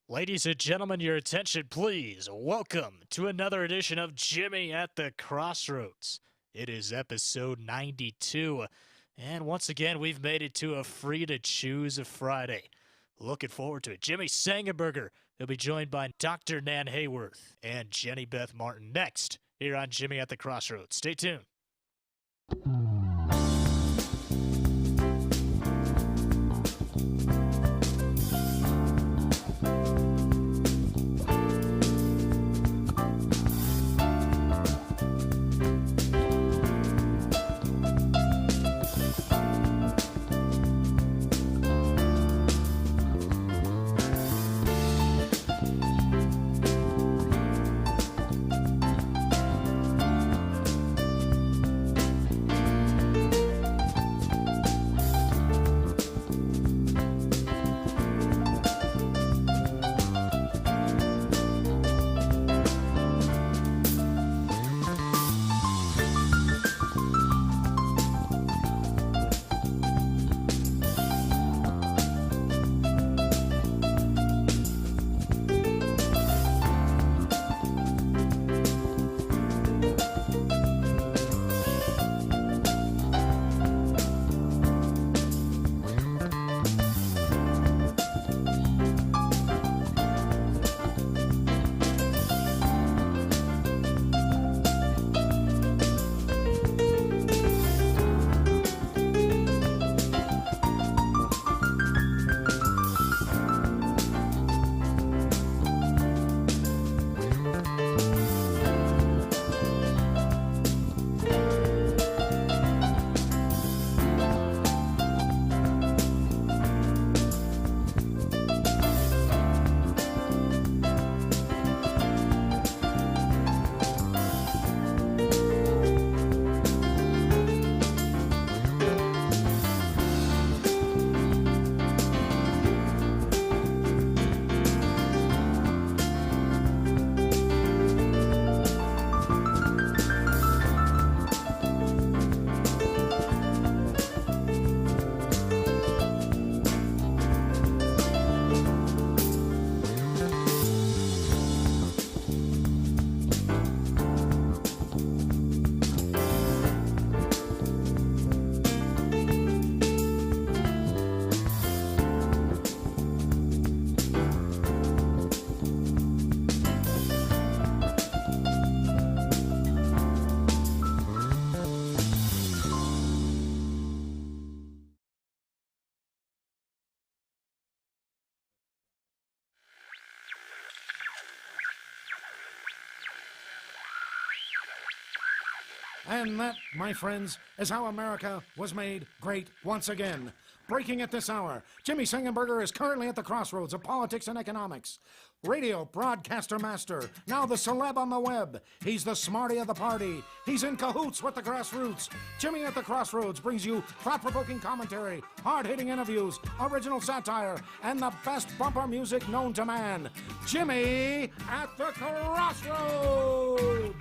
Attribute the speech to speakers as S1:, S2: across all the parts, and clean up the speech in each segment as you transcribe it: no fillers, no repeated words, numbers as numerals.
S1: Ladies and gentlemen, your attention please. Welcome to another edition of Jimmy at the Crossroads. It is episode 92, and once again, we've made it to a free to choose Friday. Looking forward to it. Jimmy Sengenberger will be joined by Dr. Nan Hayworth and Jenny Beth Martin next here on Jimmy at the Crossroads. Stay tuned.
S2: And that, my friends, is how America was made great once again. Breaking at this hour, Jimmy Sengenberger is currently at the crossroads of politics and economics. Radio broadcaster master, now the celeb on the web. He's the smarty of the party. He's in cahoots with the grassroots. Jimmy at the Crossroads brings you thought-provoking commentary, hard-hitting interviews, original satire, and the best bumper music known to man. Jimmy at the Crossroads!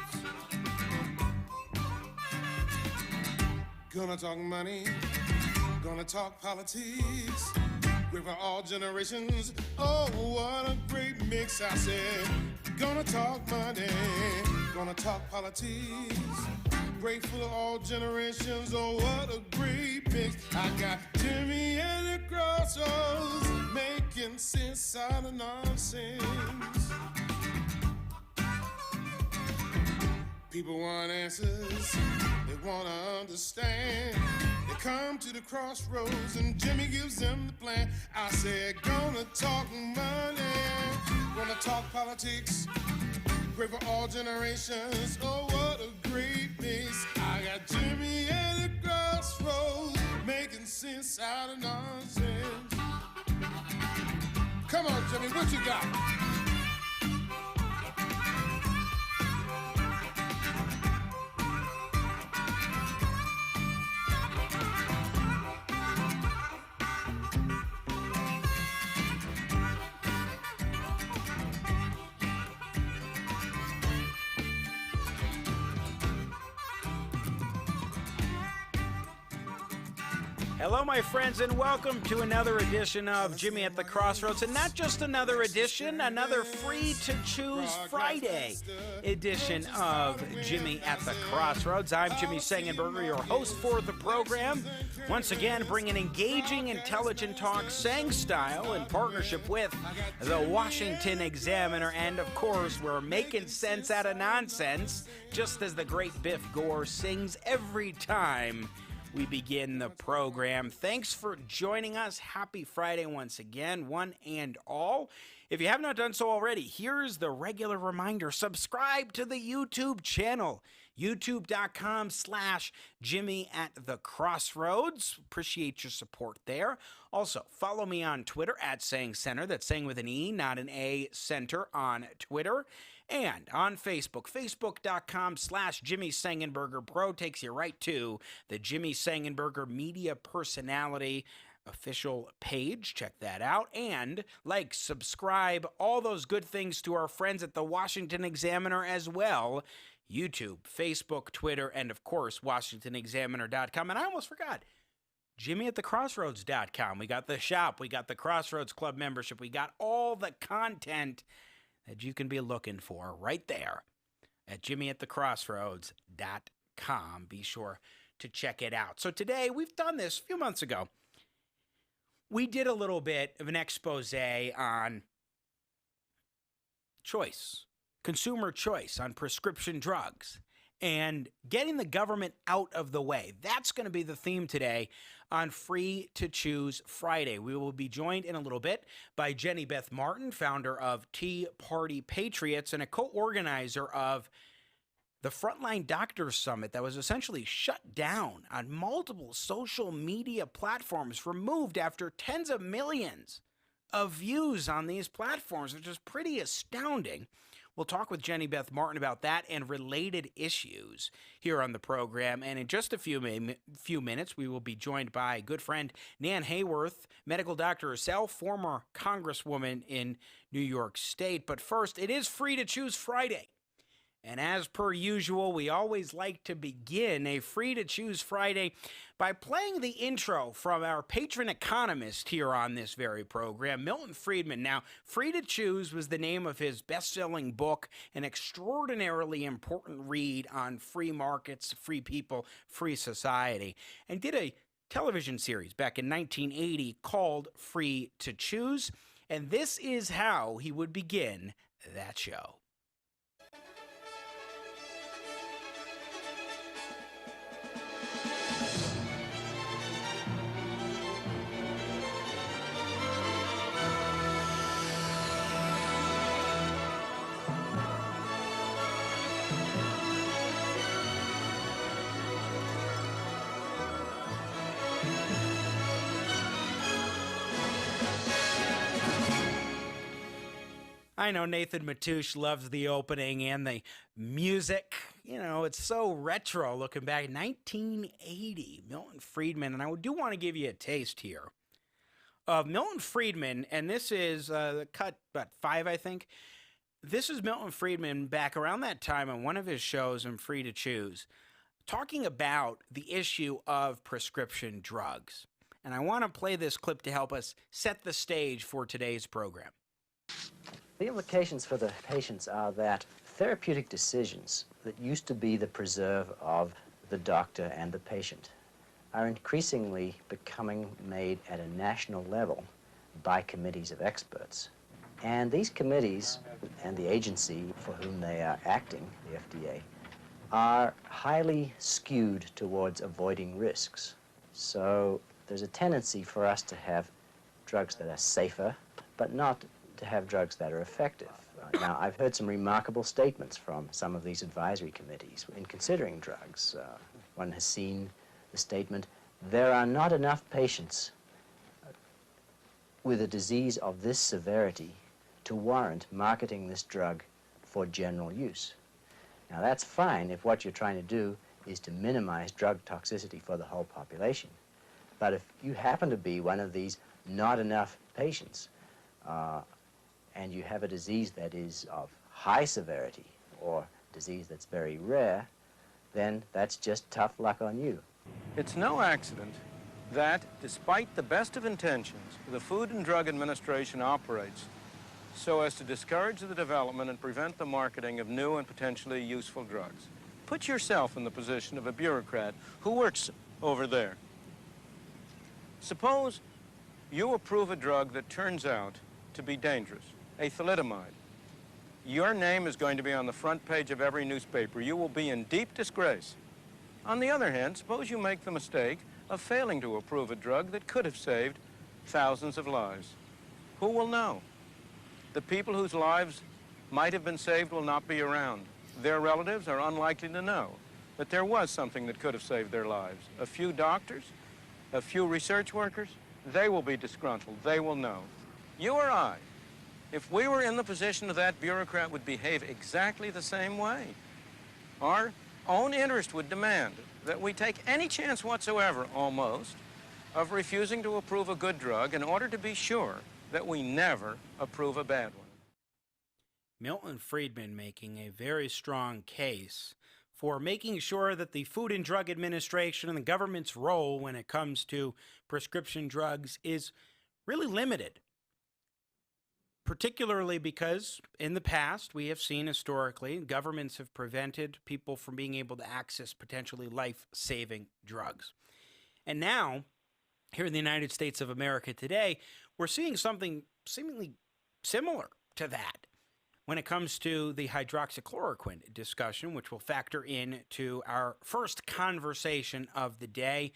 S3: Gonna talk money, gonna talk politics, great for all generations. Oh, what a great mix, I said. Gonna talk money, gonna talk politics, great for all generations. Oh, what a great mix. I got Jimmy at the Crossroads, making sense out of nonsense. People want answers, they want to understand. They come to the crossroads and Jimmy gives them the plan. I said, gonna talk money, gonna talk politics, great for all generations. Oh, what a great mix. I got Jimmy at the crossroads, making sense out of nonsense. Come on, Jimmy, what you got?
S4: Hello, my friends, and welcome to another edition of Jimmy at the Crossroads. And not just another edition, another free-to-choose Friday edition of Jimmy at the Crossroads. I'm Jimmy Sengenberger, your host for the program. Once again, bringing engaging, intelligent talk, Sang style, in partnership with the Washington Examiner. And, of course, we're making sense out of nonsense, just as the great Biff Gore sings every time we begin the program. Thanks for joining us. Happy Friday once again, one and all. If you have not done so already, here's the regular reminder. Subscribe to the YouTube channel, youtube.com/Jimmy at the Crossroads. Appreciate your support there. Also, follow me on Twitter at Sang Center. That's Sang with an E, not an A, Center on Twitter. And on Facebook, facebook.com/Jimmy Sengenberger Pro takes you right to the Jimmy Sengenberger Media Personality official page. Check that out. And like, subscribe, all those good things to our friends at the Washington Examiner as well. YouTube, Facebook, Twitter, and of course, WashingtonExaminer.com. And I almost forgot, JimmyAtTheCrossroads.com. We got the shop, we got the Crossroads Club membership, we got all the content that you can be looking for right there at JimmyAtTheCrossroads.com. Be sure to check it out. So today, we've done this a few months ago. We did a little bit of an expose on choice, consumer choice on prescription drugs, and getting the government out of the way. That's going to be the theme today on Free to Choose Friday. We will be joined in a little bit by Beth Martin, founder of Tea Party Patriots and a co-organizer of the Frontline Doctors Summit that was essentially shut down on multiple social media platforms, removed after tens of millions of views on these platforms, which is pretty astounding. We'll talk with Beth Martin about that and related issues here on the program. And in just a few minutes, we will be joined by good friend Nan Hayworth, medical doctor herself, former Congresswoman in New York State. But first, it is Free to Choose Friday. And as per usual, we always like to begin a Free to Choose Friday by playing the intro from our patron economist here on this very program, Milton Friedman. Now, Free to Choose was the name of his best-selling book, an extraordinarily important read on free markets, free people, free society, and did a television series back in 1980 called Free to Choose. And this is how he would begin that show. I know Nathan Matoush loves the opening and the music. You know, it's so retro looking back. 1980, Milton Friedman. And I do want to give you a taste here of Milton Friedman. And this is cut, about 5, I think. This is Milton Friedman back around that time on one of his shows in Free to Choose, talking about the issue of prescription drugs. And I want to play this clip to help us set the stage for today's program.
S5: The implications for the patients are that therapeutic decisions that used to be the preserve of the doctor and the patient are increasingly becoming made at a national level by committees of experts. And these committees and the agency for whom they are acting, the FDA, are highly skewed towards avoiding risks. So there's a tendency for us to have drugs that are safer, but not to have drugs that are effective. Now, I've heard some remarkable statements from some of these advisory committees in considering drugs. One has seen the statement, there are not enough patients with a disease of this severity to warrant marketing this drug for general use. Now, that's fine if what you're trying to do is to minimize drug toxicity for the whole population. But if you happen to be one of these not enough patients, and you have a disease that is of high severity or disease that's very rare, then that's just tough luck on you.
S6: It's no accident that, despite the best of intentions, the Food and Drug Administration operates so as to discourage the development and prevent the marketing of new and potentially useful drugs. Put yourself in the position of a bureaucrat who works over there. Suppose you approve a drug that turns out to be dangerous, a thalidomide. Your name is going to be on the front page of every newspaper. You will be in deep disgrace. On the other hand, suppose you make the mistake of failing to approve a drug that could have saved thousands of lives. Who will know? The people whose lives might have been saved will not be around. Their relatives are unlikely to know that there was something that could have saved their lives. A few doctors, a few research workers, they will be disgruntled. They will know. You or I, if we were in the position of that bureaucrat, would behave exactly the same way. Our own interest would demand that we take any chance whatsoever, almost, of refusing to approve a good drug in order to be sure that we never approve a bad one.
S4: Milton Friedman making a very strong case for making sure that the Food and Drug Administration and the government's role when it comes to prescription drugs is really limited. Particularly because in the past, we have seen historically, governments have prevented people from being able to access potentially life-saving drugs. And now, here in the United States of America today, we're seeing something seemingly similar to that when it comes to the hydroxychloroquine discussion, which will factor into our first conversation of the day.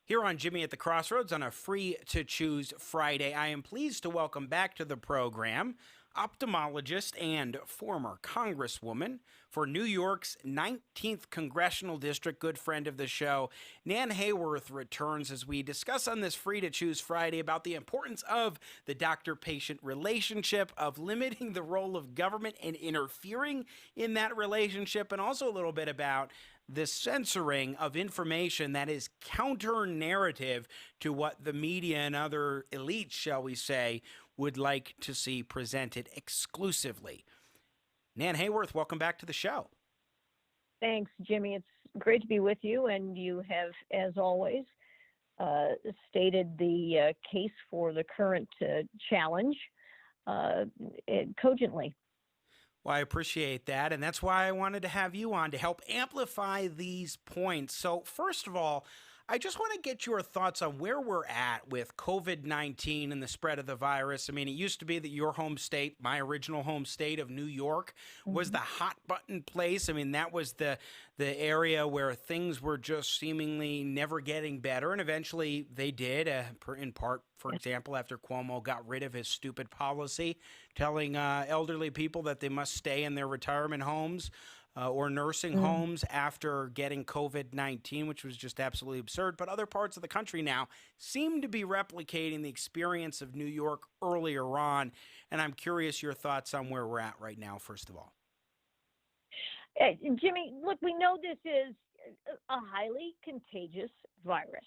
S4: Here on Jimmy at the Crossroads on a Free to Choose Friday, I am pleased to welcome back to the program ophthalmologist and former Congresswoman for New York's 19th Congressional District, good friend of the show, Nan Hayworth returns as we discuss on this Free to Choose Friday about the importance of the doctor-patient relationship, of limiting the role of government and interfering in that relationship, and also a little bit about the censoring of information that is counter-narrative to what the media and other elites, shall we say, would like to see presented exclusively. Nan Hayworth, welcome back to the show.
S7: Thanks, Jimmy. It's great to be with you, and you have, as always, stated the case for the current challenge cogently.
S4: Well, I appreciate that, and that's why I wanted to have you on to help amplify these points. So, first of all, I just want to get your thoughts on where we're at with COVID-19 and the spread of the virus. I mean, it used to be that your home state, my original home state of New York, was the hot button place. I mean, that was the area where things were just seemingly never getting better. And eventually they did, in part, for example, after Cuomo got rid of his stupid policy telling elderly people that they must stay in their retirement homes or nursing homes after getting COVID-19, which was just absolutely absurd. But other parts of the country now seem to be replicating the experience of New York earlier on. And I'm curious your thoughts on where we're at right now, first of all.
S7: Jimmy, look, we know this is a highly contagious virus.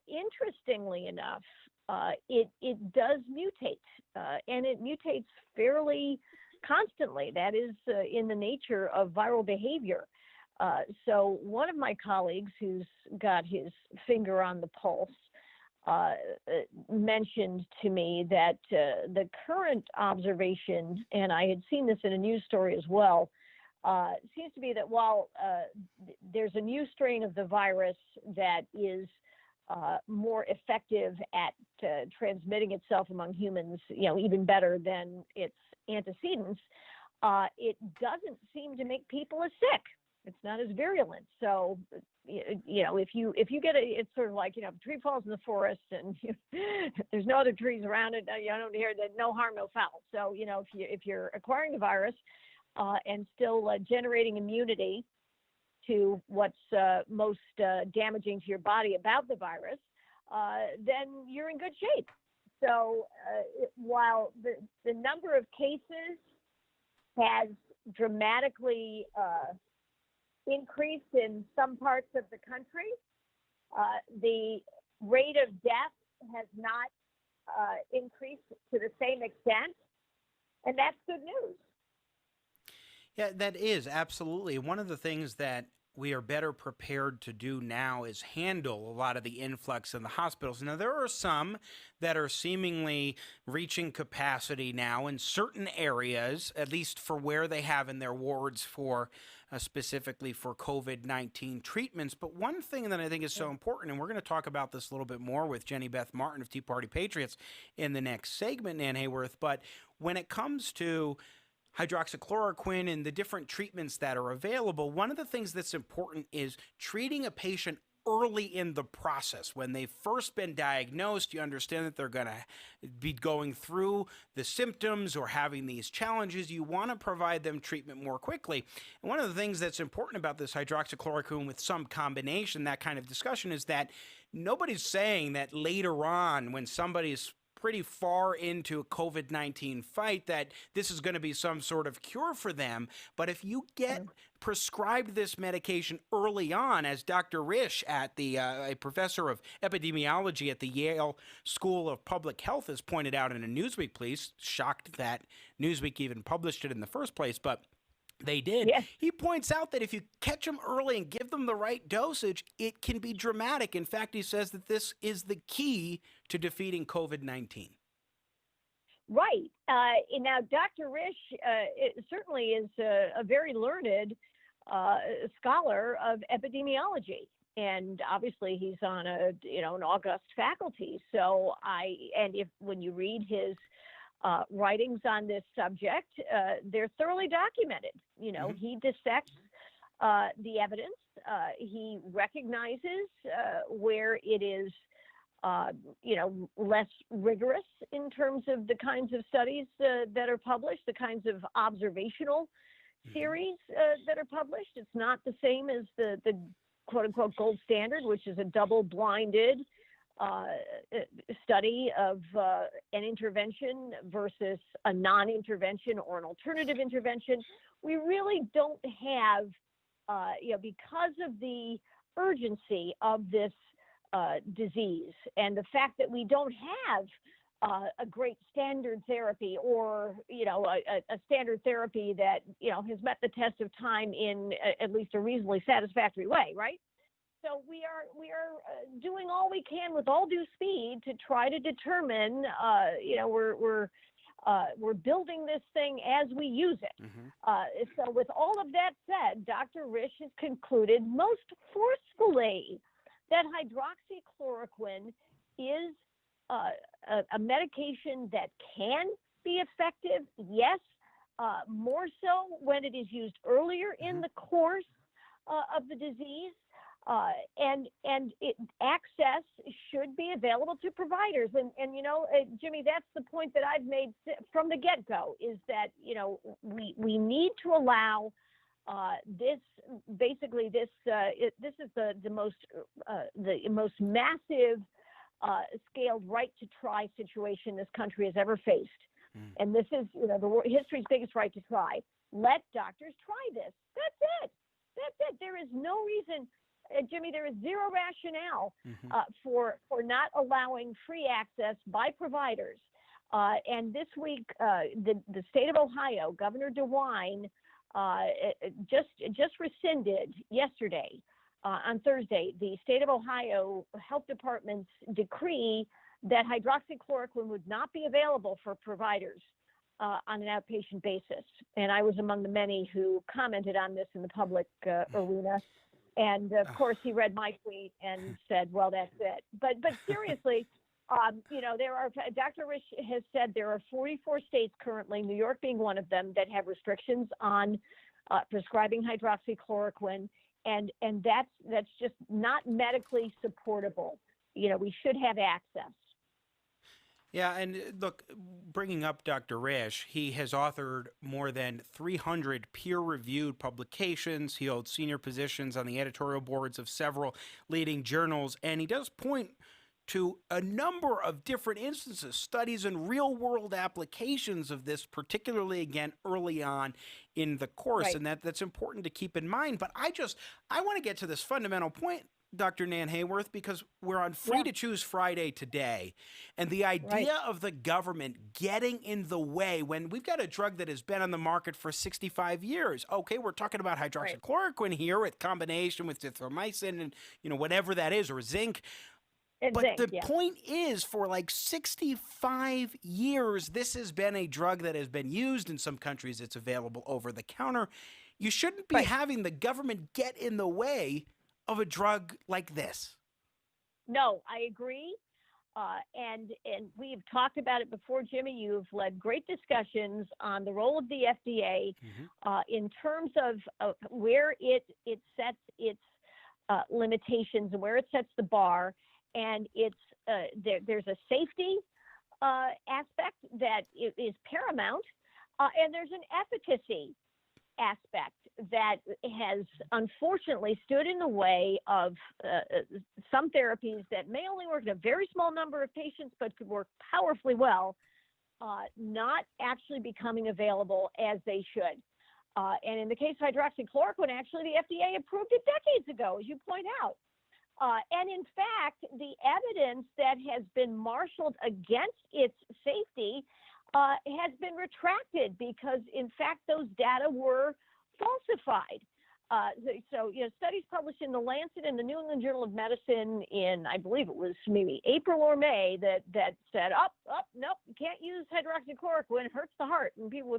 S7: Interestingly enough, it does mutate, and it mutates fairly constantly. That is in the nature of viral behavior. So one of my colleagues who's got his finger on the pulse mentioned to me that the current observation, and I had seen this in a news story as well, seems to be that while there's a new strain of the virus that is more effective at transmitting itself among humans, even better than its antecedents, it doesn't seem to make people as sick. It's not as virulent. So, if you get it's sort of like, if a tree falls in the forest and there's no other trees around it, you don't hear that no harm, no foul. So, if you're acquiring the virus and still generating immunity to what's most damaging to your body about the virus, then you're in good shape. So while the number of cases has dramatically increased in some parts of the country, the rate of death has not increased to the same extent, and that's good news.
S4: Yeah, that is absolutely. One of the things that we are better prepared to do now is handle a lot of the influx in the hospitals. Now, there are some that are seemingly reaching capacity now in certain areas, at least for where they have in their wards for specifically for COVID-19 treatments. But one thing that I think is so important, and we're going to talk about this a little bit more with Jenny Beth Martin of Tea Party Patriots in the next segment, Nan Hayworth, but when it comes to hydroxychloroquine and the different treatments that are available, one of the things that's important is treating a patient early in the process. When they've first been diagnosed, you understand that they're going to be going through the symptoms or having these challenges. You want to provide them treatment more quickly. And one of the things that's important about this hydroxychloroquine with some combination, that kind of discussion, is that nobody's saying that later on when somebody's pretty far into a COVID-19 fight that this is going to be some sort of cure for them. But if you get prescribed this medication early on, as Dr. Risch, a professor of epidemiology at the Yale School of Public Health, has pointed out in a Newsweek piece, shocked that Newsweek even published it in the first place, but they did.
S7: Yes.
S4: He points out that if you catch them early and give them the right dosage, it can be dramatic. In fact, he says that this is the key to defeating COVID-19.
S7: Right. Now, Dr. Risch certainly is a very learned scholar of epidemiology, and obviously he's on an august faculty. So when you read his writings on this subject, they're thoroughly documented. He dissects the evidence. He recognizes where it is, less rigorous in terms of the kinds of studies that are published, the kinds of observational series that are published. It's not the same as the quote unquote gold standard, which is a double-blinded study of an intervention versus a non-intervention or an alternative intervention. We really don't have, because of the urgency of this disease and the fact that we don't have a great standard therapy or, a standard therapy that, has met the test of time in at least a reasonably satisfactory way, right? So we are doing all we can with all due speed to try to determine, we're building this thing as we use it. So with all of that said, Dr. Risch has concluded most forcefully that hydroxychloroquine is a medication that can be effective, yes, more so when it is used earlier in the course of the disease. And access should be available to providers. And Jimmy, that's the point that I've made from the get-go, is that, we need to allow this is the most massive scaled right to try situation this country has ever faced. And this is, history's biggest right to try. Let doctors try this. That's it. There is no reason, Jimmy, there is zero rationale for not allowing free access by providers. And this week, the state of Ohio, Governor DeWine, just rescinded yesterday, on Thursday, the state of Ohio Health Department's decree that hydroxychloroquine would not be available for providers on an outpatient basis. And I was among the many who commented on this in the public arena. And of course, he read my tweet and said, well, that's it. But seriously, Dr. Risch has said there are 44 states currently, New York being one of them, that have restrictions on prescribing hydroxychloroquine. And that's just not medically supportable. We should have access.
S4: Yeah, and look, bringing up Dr. Risch, he has authored more than 300 peer-reviewed publications. He holds senior positions on the editorial boards of several leading journals, and he does point to a number of different instances, studies and real-world applications of this, particularly, again, early on in the course, right. And that's important to keep in mind. But I want to get to this fundamental point, Dr. Nan Hayworth, because we're on Free to Choose Friday today, and the idea of the government getting in the way when we've got a drug that has been on the market for 65 years. Okay, we're talking about hydroxychloroquine here with combination with zithromycin and, whatever that is, or zinc. But the point is, for like 65 years, this has been a drug that has been used. In some countries, it's available over the counter. You shouldn't be having the government get in the way of a drug like this.
S7: No, I agree. And we've talked about it before, Jimmy. You've led great discussions on the role of the FDA in terms of where it sets its limitations and where it sets the bar. And it's there's a safety aspect that is paramount, and there's an efficacy aspect that has unfortunately stood in the way of some therapies that may only work in a very small number of patients but could work powerfully well, not actually becoming available as they should. And in the case of hydroxychloroquine, actually the FDA approved it decades ago, as you point out. And in fact, the evidence that has been marshaled against its safety has been retracted because, in fact, those data were falsified. So, studies published in The Lancet and the New England Journal of Medicine in, I believe it was maybe April or May, that said, nope, you can't use hydroxychloroquine, it hurts the heart in people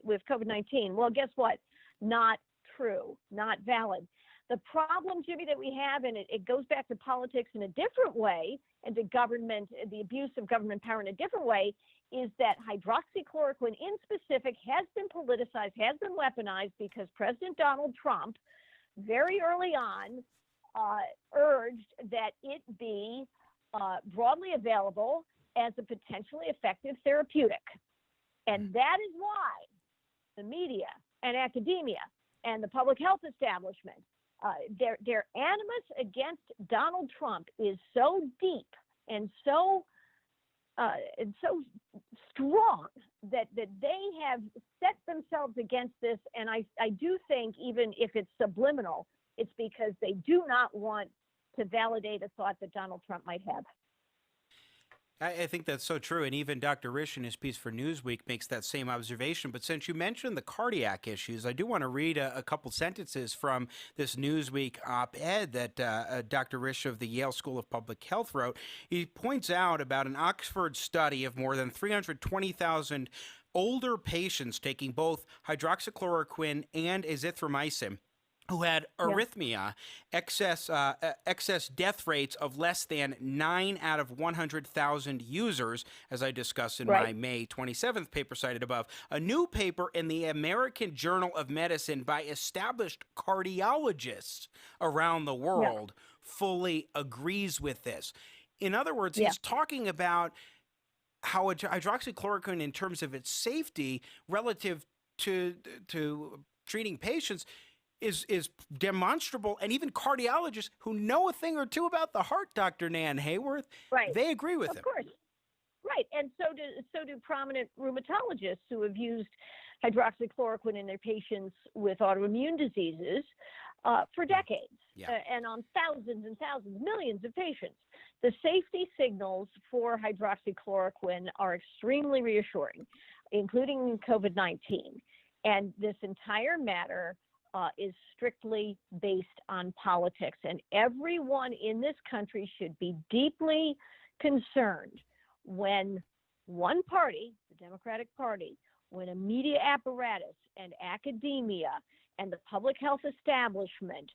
S7: with COVID-19. Well, guess what? Not true, not valid. The problem, Jimmy, that we have, and it goes back to politics in a different way, and to government, the abuse of government power in a different way, is that hydroxychloroquine in specific has been politicized, has been weaponized because President Donald Trump, very early on, urged that it be broadly available as a potentially effective therapeutic. And that is why the media and academia and the public health establishment, their animus against Donald Trump is so deep and so strong that they have set themselves against this. And I do think, even if it's subliminal, it's because they do not want to validate a thought that Donald Trump might have.
S4: I think that's so true, and even Dr. Risch in his piece for Newsweek makes that same observation. But since you mentioned the cardiac issues, I do want to read a couple sentences from this Newsweek op-ed that Dr. Risch of the Yale School of Public Health wrote. He points out about an Oxford study of more than 320,000 older patients taking both hydroxychloroquine and azithromycin, who had arrhythmia, excess death rates of less than 9 out of 100,000 users, as I discussed in my May 27th paper cited above. A new paper in the American Journal of Medicine by established cardiologists around the world fully agrees with this. In other words, he's talking about how hydroxychloroquine, in terms of its safety relative to treating patients, is demonstrable, and even cardiologists who know a thing or two about the heart, Dr. Nan Hayworth, they agree with him.
S7: Of course. Right, and so do prominent rheumatologists who have used hydroxychloroquine in their patients with autoimmune diseases for decades, and on thousands and thousands, millions of patients. The safety signals for hydroxychloroquine are extremely reassuring, including COVID-19. And this entire matter is strictly based on politics. And everyone in this country should be deeply concerned when one party, the Democratic Party, when a media apparatus and academia and the public health establishment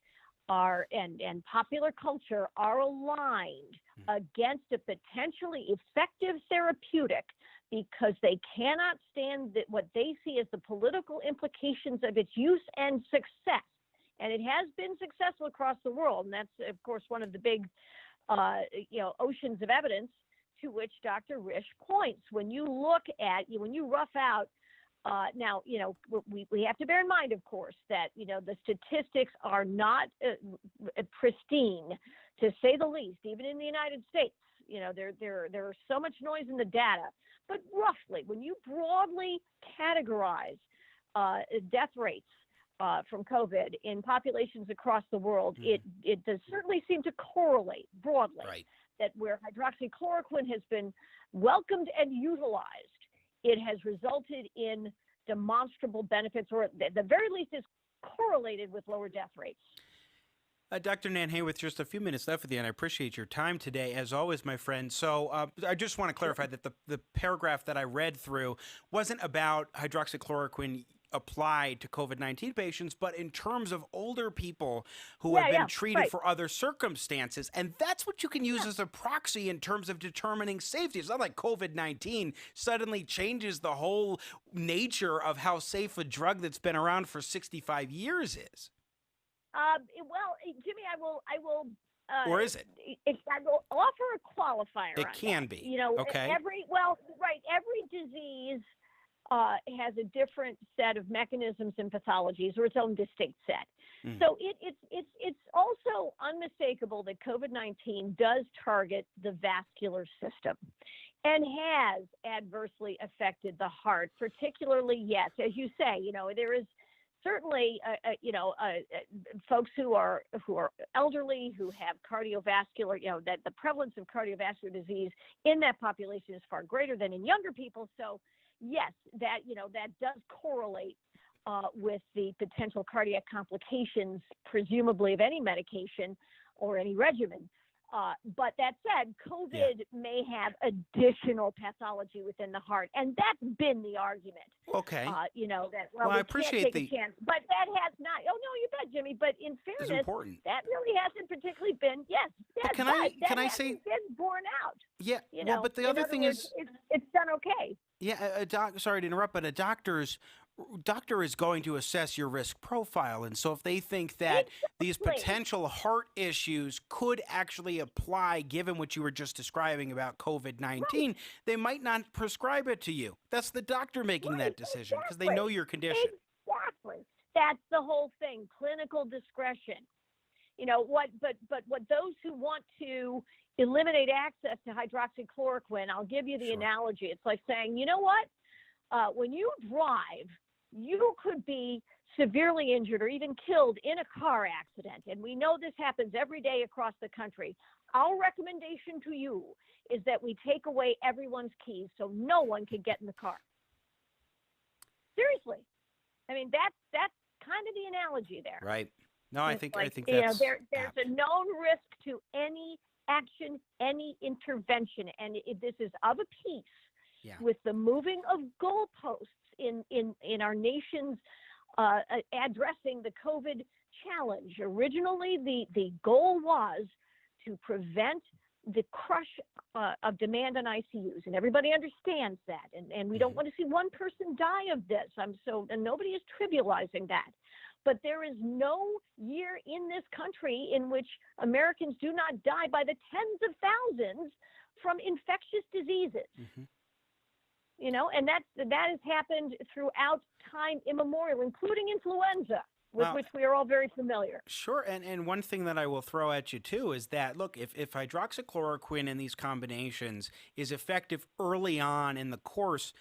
S7: and popular culture are aligned against a potentially effective therapeutic because they cannot stand what they see as the political implications of its use and success. And it has been successful across the world. And that's, of course, one of the big, oceans of evidence to which Dr. Risch points. When you look at, when you rough out, now, we have to bear in mind, of course, that, the statistics are not pristine, to say the least, even in the United States. There is so much noise in the data. But roughly, when you broadly categorize death rates from COVID in populations across the world,
S4: Mhm.
S7: it does certainly seem to correlate broadly
S4: Right.
S7: that where hydroxychloroquine has been welcomed and utilized, it has resulted in demonstrable benefits, or at the very least is correlated with lower death rates.
S4: Dr. Nan Hayworth, just a few minutes left with you, and I appreciate your time today, as always, my friend. So I just want to clarify that the paragraph that I read through wasn't about hydroxychloroquine applied to COVID-19 patients, but in terms of older people who have been treated for other circumstances. And that's what you can use as a proxy in terms of determining safety. It's not like COVID-19 suddenly changes the whole nature of how safe a drug that's been around for 65 years is.
S7: Well, Jimmy, I will.
S4: Or is it?
S7: I will offer a qualifier.
S4: It
S7: on
S4: can
S7: that.
S4: be.
S7: You know,
S4: Okay.
S7: every disease has a different set of mechanisms and pathologies, or its own distinct set. So it's also unmistakable that COVID-19 does target the vascular system and has adversely affected the heart, particularly, yes, as you say, you know, there is certainly, folks who are elderly, who have cardiovascular, you know, that the prevalence of cardiovascular disease in that population is far greater than in younger people. So yes, that does correlate with the potential cardiac complications, presumably of any medication or any regimen. But that said, COVID may have additional pathology within the heart, and that's been the argument.
S4: Okay.
S7: Well,
S4: I appreciate
S7: can't take a chance, but that has not. Oh no, you bet, Jimmy. But in fairness,
S4: important.
S7: that really hasn't particularly been. Yes,
S4: But can I say
S7: been borne out?
S4: Yeah.
S7: You
S4: well,
S7: know,
S4: but the
S7: in
S4: other
S7: other
S4: thing
S7: words,
S4: is,
S7: it's done okay.
S4: yeah, sorry to interrupt, but a doctor is going to assess your risk profile. And so if they think that these potential heart issues could actually apply, given what you were just describing about COVID-19, they might not prescribe it to you. That's the doctor making that decision because they know your condition.
S7: Exactly. That's the whole thing, clinical discretion. You know, what those who want to eliminate access to hydroxychloroquine, I'll give you the analogy. It's like saying, you know what? When you drive, you could be severely injured or even killed in a car accident. And we know this happens every day across the country. Our recommendation to you is that we take away everyone's keys so no one can get in the car. Seriously. I mean, that's kind of the analogy there.
S4: Right. No, I think that's
S7: there's a known risk to any action, any intervention, and this is of a piece with the moving of goalposts in our nation's addressing the COVID challenge. Originally, the goal was to prevent the crush of demand on ICUs, and everybody understands that. And we don't want to see one person die of this. And nobody is trivializing that. But there is no year in this country in which Americans do not die by the tens of thousands from infectious diseases. You know, and that has happened throughout time immemorial, including influenza, with which we are all very familiar.
S4: Sure, and one thing that I will throw at you too is that, look, if hydroxychloroquine in these combinations is effective early on in the course,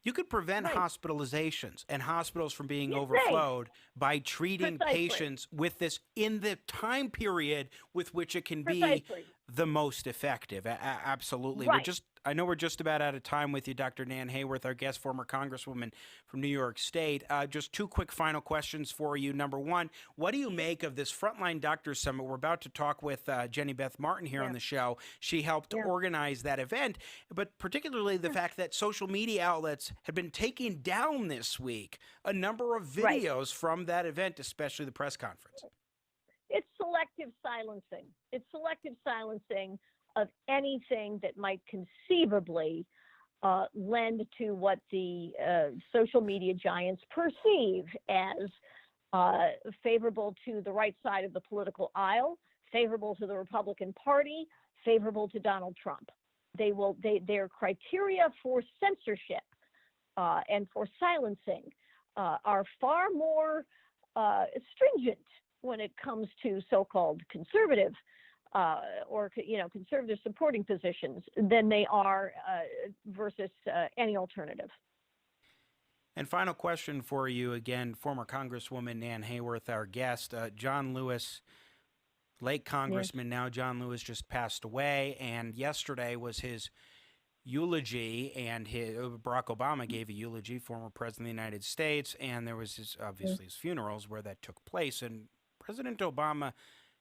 S4: you could prevent hospitalizations and hospitals from being overflowed by treating patients with this in the time period with which it can be the most effective. Absolutely. I know we're just about out of time with you, Dr. Nan Hayworth, our guest, former Congresswoman from New York State. Just two quick final questions for you. Number one, what do you make of this Frontline Doctors Summit? We're about to talk with Beth Martin here on the show. She helped organize that event, but particularly the fact that social media outlets have been taking down this week a number of videos from that event, especially the press conference.
S7: It's selective silencing. It's selective silencing of anything that might conceivably lend to what the social media giants perceive as favorable to the right side of the political aisle, favorable to the Republican Party, favorable to Donald Trump. Their criteria for censorship and for silencing are far more stringent when it comes to so-called conservative or conservative supporting positions than they are versus any alternative.
S4: And final question for you again, former Congresswoman Nan Hayworth, our guest. John Lewis, late congressman, now John Lewis just passed away, and yesterday was his eulogy, and Barack Obama gave a eulogy, former president of the United States, and there was his funerals where that took place, and President Obama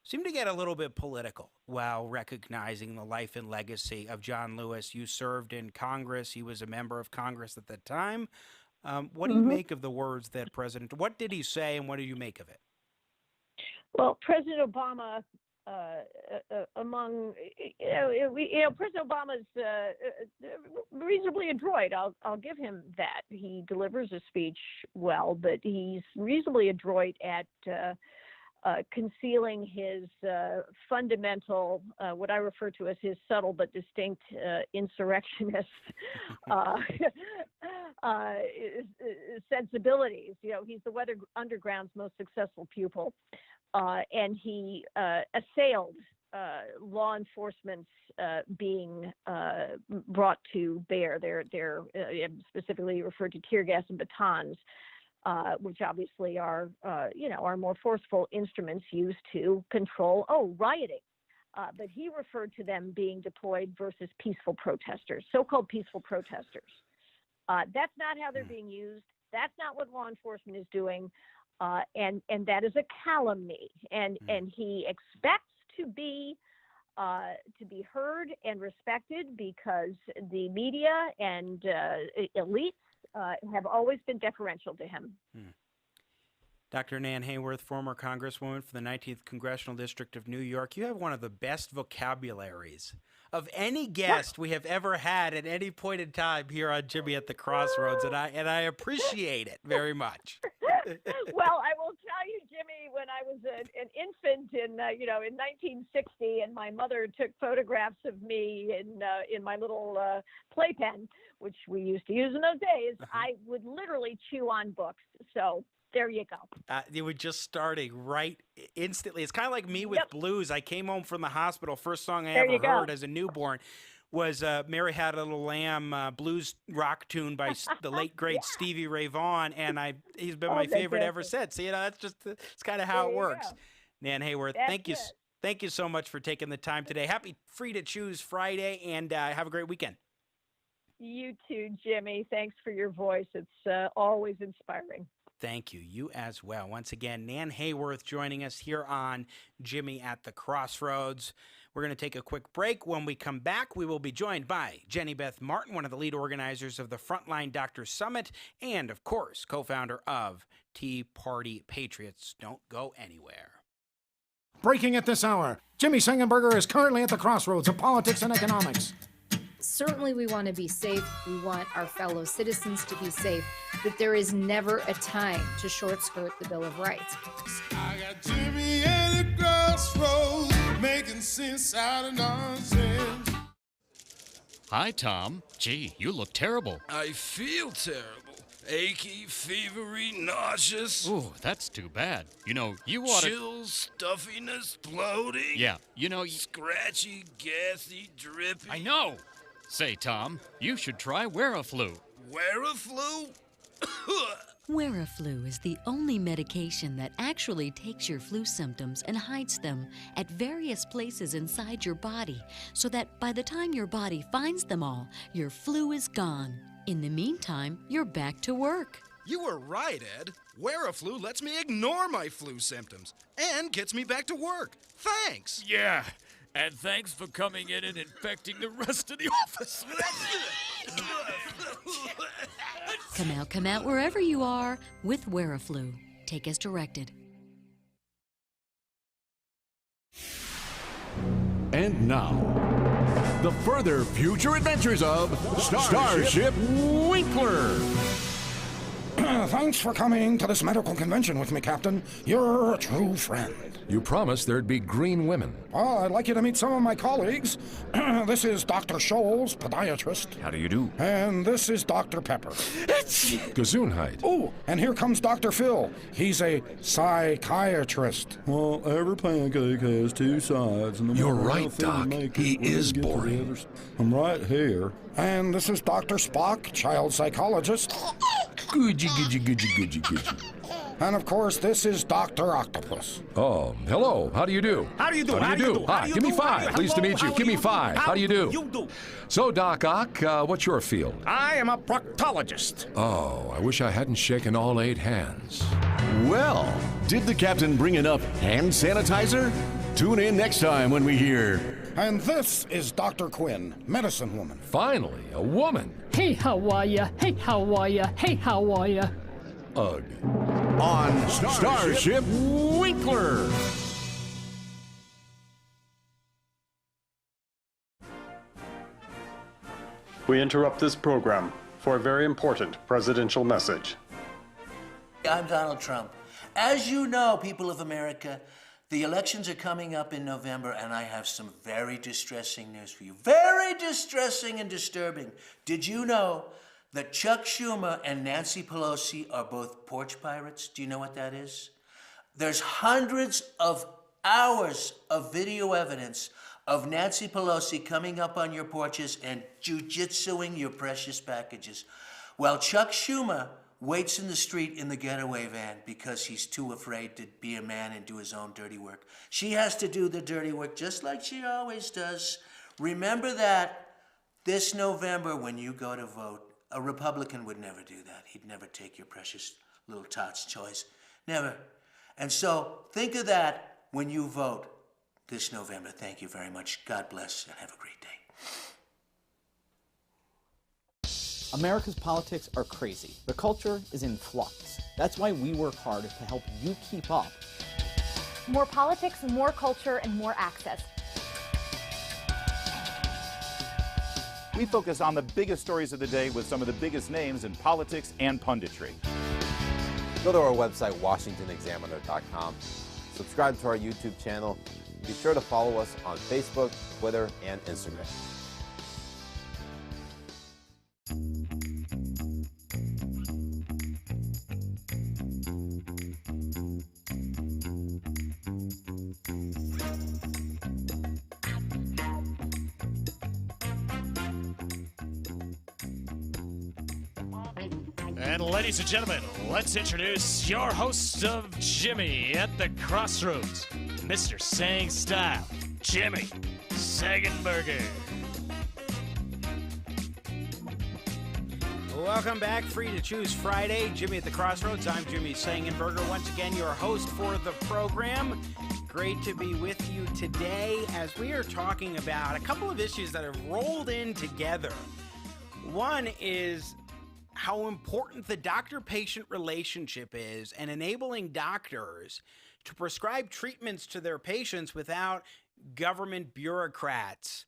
S4: seemed to get a little bit political while recognizing the life and legacy of John Lewis. You served in Congress. He was a member of Congress at the time. What do you make of the words that what did he say, and what do you make of it?
S7: Well, President Obama, President Obama's reasonably adroit. I'll give him that. He delivers a speech well, but he's reasonably adroit at concealing his fundamental, what I refer to as his subtle but distinct insurrectionist sensibilities. He's the Weather Underground's most successful pupil, and he assailed law enforcement's being brought to bear. They're specifically referred to tear gas and batons, which obviously are more forceful instruments used to control rioting. But he referred to them being deployed versus peaceful protesters, so-called peaceful protesters. That's not how they're being used. That's not what law enforcement is doing, and that is a calumny. And he expects to be heard and respected because the media and elites have always been deferential to him.
S4: Dr. Nan Hayworth, former Congresswoman for the 19th Congressional District of New York, you have one of the best vocabularies of any guest we have ever had at any point in time here on Jimmy at the Crossroads, and I appreciate it very much.
S7: Well, I will tell you, Jimmy, when I was an infant in 1960, and my mother took photographs of me in my little playpen, which we used to use in those days, I would literally chew on books. So there you go.
S4: You were just starting right instantly. It's kind of like me with blues. I came home from the hospital. First song I ever heard as a newborn was Mary Had a Little Lamb blues rock tune by the late, great Stevie Ray Vaughan, and he's been my favorite ever since. So, it's kind of how it works. Nan Hayworth, thank you so much for taking the time today. Happy Free to Choose Friday, and have a great weekend.
S7: You too, Jimmy. Thanks for your voice. It's always inspiring.
S4: Thank you. You as well. Once again, Nan Hayworth joining us here on Jimmy at the Crossroads. We're going to take a quick break. When we come back, we will be joined by Beth Martin, one of the lead organizers of the Frontline Doctors Summit, and, of course, co-founder of Tea Party Patriots. Don't go anywhere.
S2: Breaking at this hour, Jimmy Sengenberger is currently at the crossroads of politics and economics.
S8: Certainly we want to be safe. We want our fellow citizens to be safe. But there is never a time to short-skirt the Bill of Rights.
S3: I got Jimmy at the crossroads, making sense out of nonsense.
S9: Hi, Tom. Gee, you look terrible.
S10: I feel terrible. Achy, fevery, nauseous.
S9: Ooh, that's too bad. You ought to...
S10: Chills, stuffiness, bloating.
S9: Yeah,
S10: Scratchy, gassy, drippy.
S9: I know. Say, Tom, you should try Wearaflu.
S10: Wearaflu?
S11: Wearaflu is the only medication that actually takes your flu symptoms and hides them at various places inside your body so that by the time your body finds them all, your flu is gone. In the meantime, you're back to work.
S10: You were right, Ed. Wearaflu lets me ignore my flu symptoms and gets me back to work. Thanks.
S9: Yeah, and thanks for coming in and infecting the rest of the office.
S11: Come out wherever you are with Wearaflu. Take as directed.
S12: And now, the further future adventures of Starship Winkler.
S2: Thanks for coming to this medical convention with me, Captain. You're a true friend.
S12: You promised there'd be green women.
S2: Oh, I'd like you to meet some of my colleagues. This is Dr. Scholes, podiatrist.
S12: How do you do?
S2: And this is Dr. Pepper.
S12: Gesundheit.
S2: Oh, and here comes Dr. Phil. He's a psychiatrist.
S13: Well, every pancake has two sides. And
S12: you're right, Doc. He is boring.
S13: I'm right here.
S2: And this is Dr. Spock, child psychologist. And of course, this is Dr. Octopus.
S12: Oh, hello. How do you do?
S4: How do you do?
S12: How do you do? Hi, give me 5. Pleased to meet you. Give me 5. How do you do?
S4: You do.
S12: So, Doc Ock, what's your field?
S2: I am a proctologist.
S12: Oh, I wish I hadn't shaken all 8 hands.
S14: Well, did the captain bring enough hand sanitizer? Tune in next time when we hear...
S2: And this is Dr. Quinn, medicine woman.
S12: Finally, a woman.
S15: Hey, how are ya? Hey, how are ya? Hey, how are ya?
S12: Ugh.
S14: On Starship
S12: Winkler.
S16: We interrupt this program for a very important presidential message.
S17: I'm Donald Trump. As you know, people of America, the elections are coming up in November, and I have some very distressing news for you. Very distressing and disturbing. Did you know that Chuck Schumer and Nancy Pelosi are both porch pirates? Do you know what that is? There's hundreds of hours of video evidence of Nancy Pelosi coming up on your porches and jujitsuing your precious packages. While Chuck Schumer waits in the street in the getaway van because he's too afraid to be a man and do his own dirty work. She has to do the dirty work just like she always does. Remember that this November when you go to vote, a Republican would never do that. He'd never take your precious little tot's choice. Never. And so think of that when you vote this November. Thank you very much. God bless and have a great day.
S18: America's politics are crazy. The culture is in flux. That's why we work hard to help you keep up.
S19: More politics, more culture, and more access.
S20: We focus on the biggest stories of the day with some of the biggest names in politics and punditry.
S21: Go to our website, WashingtonExaminer.com. Subscribe to our YouTube channel. Be sure to follow us on Facebook, Twitter, and Instagram.
S1: And ladies and gentlemen, let's introduce your host of Jimmy at the Crossroads, Mr. Sang Style, Jimmy Sengenberger.
S4: Welcome back, Free to Choose Friday, Jimmy at the Crossroads. I'm Jimmy Sengenberger, once again your host for the program. Great to be with you today as we are talking about a couple of issues that have rolled in together. One is how important the doctor-patient relationship is and enabling doctors to prescribe treatments to their patients without government bureaucrats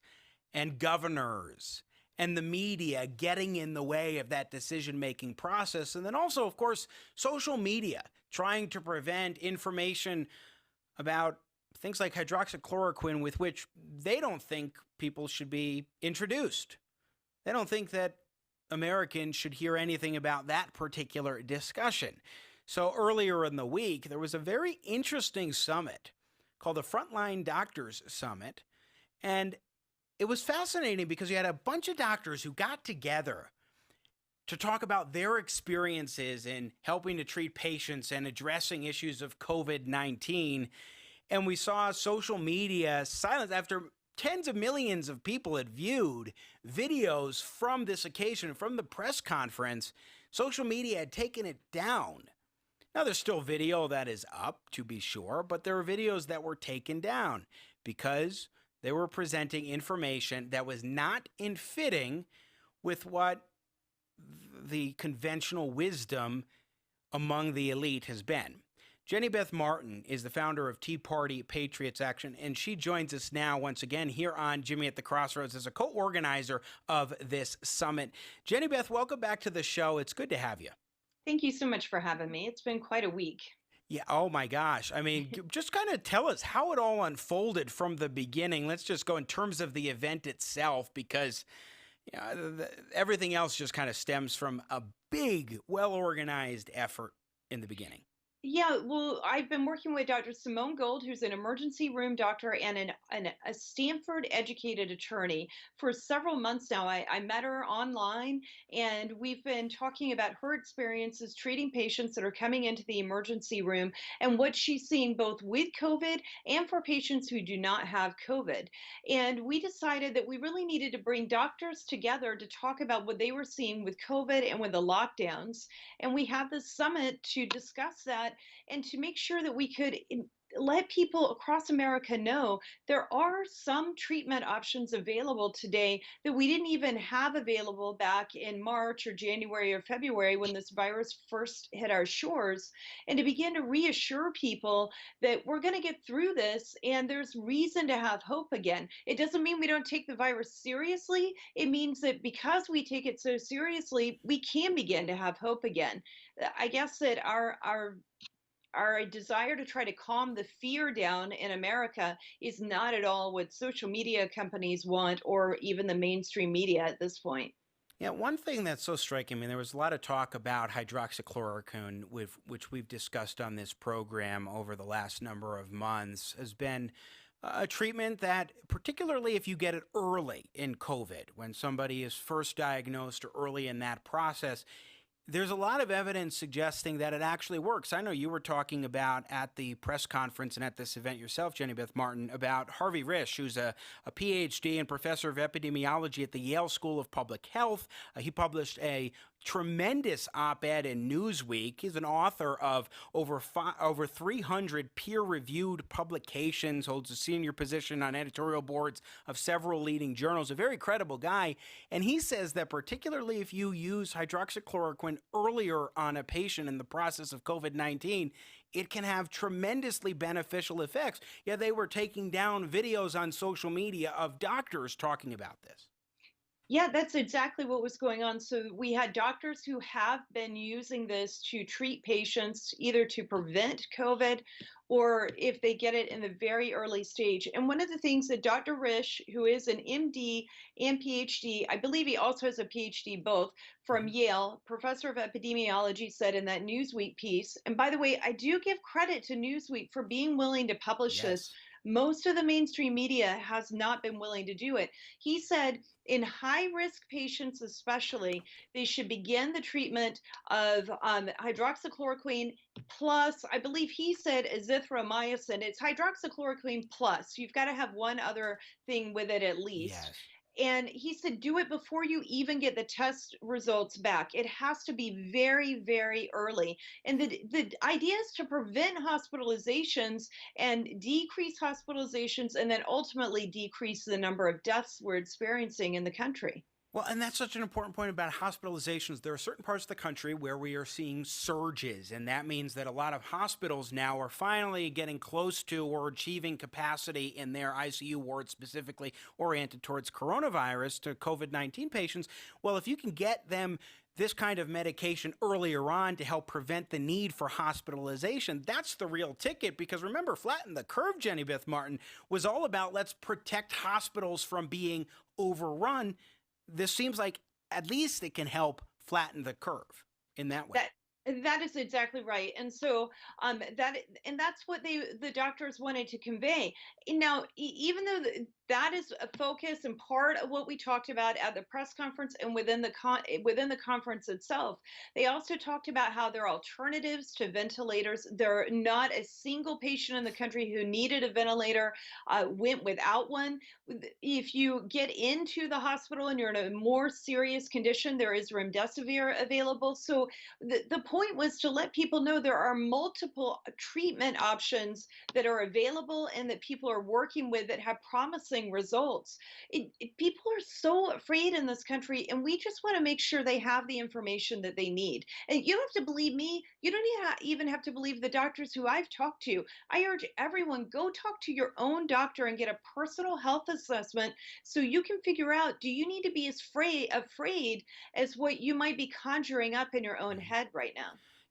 S4: and governors and the media getting in the way of that decision-making process. And then also, of course, social media trying to prevent information about things like hydroxychloroquine with which they don't think people should be introduced. They don't think that Americans should hear anything about that particular discussion. So earlier in the week, there was a very interesting summit called the Frontline Doctors Summit. And it was fascinating because you had a bunch of doctors who got together to talk about their experiences in helping to treat patients and addressing issues of COVID-19. And we saw social media silence after tens of millions of people had viewed videos from this occasion, from the press conference. Social media had taken it down. Now, there's still video that is up, to be sure, but there are videos that were taken down because they were presenting information that was not in fitting with what the conventional wisdom among the elite has been. Beth Martin is the founder of Tea Party Patriots Action, and she joins us now once again here on Jimmy at the Crossroads as a co-organizer of this summit. Beth, welcome back to the show. It's good to have you.
S22: Thank you so much for having me. It's been quite a week.
S4: Yeah, oh my gosh. I mean, just kind of tell us how it all unfolded from the beginning. Let's just go in terms of the event itself, because everything else just kind of stems from a big, well-organized effort in the beginning.
S22: Yeah, well, I've been working with Dr. Simone Gold, who's an emergency room doctor and a Stanford educated attorney for several months now. I met her online, and we've been talking about her experiences treating patients that are coming into the emergency room and what she's seeing both with COVID and for patients who do not have COVID. And we decided that we really needed to bring doctors together to talk about what they were seeing with COVID and with the lockdowns. And we have this summit to discuss that and to make sure that we could let people across America know there are some treatment options available today that we didn't even have available back in March or January or February when this virus first hit our shores, and to begin to reassure people that we're going to get through this and there's reason to have hope again. It doesn't mean we don't take the virus seriously. It means that because we take it so seriously, we can begin to have hope again. I guess that our desire to try to calm the fear down in America is not at all what social media companies want or even the mainstream media at this point.
S4: Yeah, one thing that's so striking, I mean, there was a lot of talk about hydroxychloroquine, which we've discussed on this program over the last number of months, has been a treatment that, particularly if you get it early in COVID, when somebody is first diagnosed or early in that process, there's a lot of evidence suggesting that it actually works. I know you were talking about at the press conference and at this event yourself, Jenny Beth Martin, about Harvey Risch, who's a PhD and professor of epidemiology at the Yale School of Public Health. He published a tremendous op-ed in Newsweek. He's an author of over 300 peer-reviewed publications, holds a senior position on editorial boards of several leading journals, a very credible guy. And he says that particularly if you use hydroxychloroquine earlier on a patient in the process of COVID-19, it can have tremendously beneficial effects. Yeah, they were taking down videos on social media of doctors talking about this.
S22: Yeah, that's exactly what was going on. So we had doctors who have been using this to treat patients, either to prevent COVID or if they get it in the very early stage. And one of the things that Dr. Risch, who is an MD and PhD, I believe he also has a PhD both, from Yale, professor of epidemiology, said in that Newsweek piece, and by the way, I do give credit to Newsweek for being willing to publish this. Most of the mainstream media has not been willing to do it. He said in high-risk patients especially, they should begin the treatment of hydroxychloroquine plus, I believe he said azithromycin. It's hydroxychloroquine plus. You've got to have one other thing with it at least.
S4: Yes.
S22: And he said, do it before you even get the test results back. It has to be very, very early. And the idea is to prevent hospitalizations and decrease hospitalizations and then ultimately decrease the number of deaths we're experiencing in the country.
S4: Well, and that's such an important point about hospitalizations. There are certain parts of the country where we are seeing surges, and that means that a lot of hospitals now are finally getting close to or achieving capacity in their ICU wards, specifically oriented towards coronavirus, to COVID-19 patients. Well, if you can get them this kind of medication earlier on to help prevent the need for hospitalization, that's the real ticket. Because remember, Flatten the Curve, Jenny Beth Martin, was all about let's protect hospitals from being overrun. This seems like at least it can help flatten the curve in that way.
S22: That is exactly right. And so that's what the doctors wanted to convey. And now, even though that is a focus and part of what we talked about at the press conference and within the conference itself, they also talked about how there are alternatives to ventilators. There are not a single patient in the country who needed a ventilator went without one. If you get into the hospital and you're in a more serious condition, there is remdesivir available. So the point was to let people know there are multiple treatment options that are available and that people are working with that have promising results. People are so afraid in this country, and we just want to make sure they have the information that they need. And you don't have to believe me. You don't even have to believe the doctors who I've talked to. I urge everyone, go talk to your own doctor and get a personal health assessment so you can figure out, do you need to be as afraid as what you might be conjuring up in your own head right now?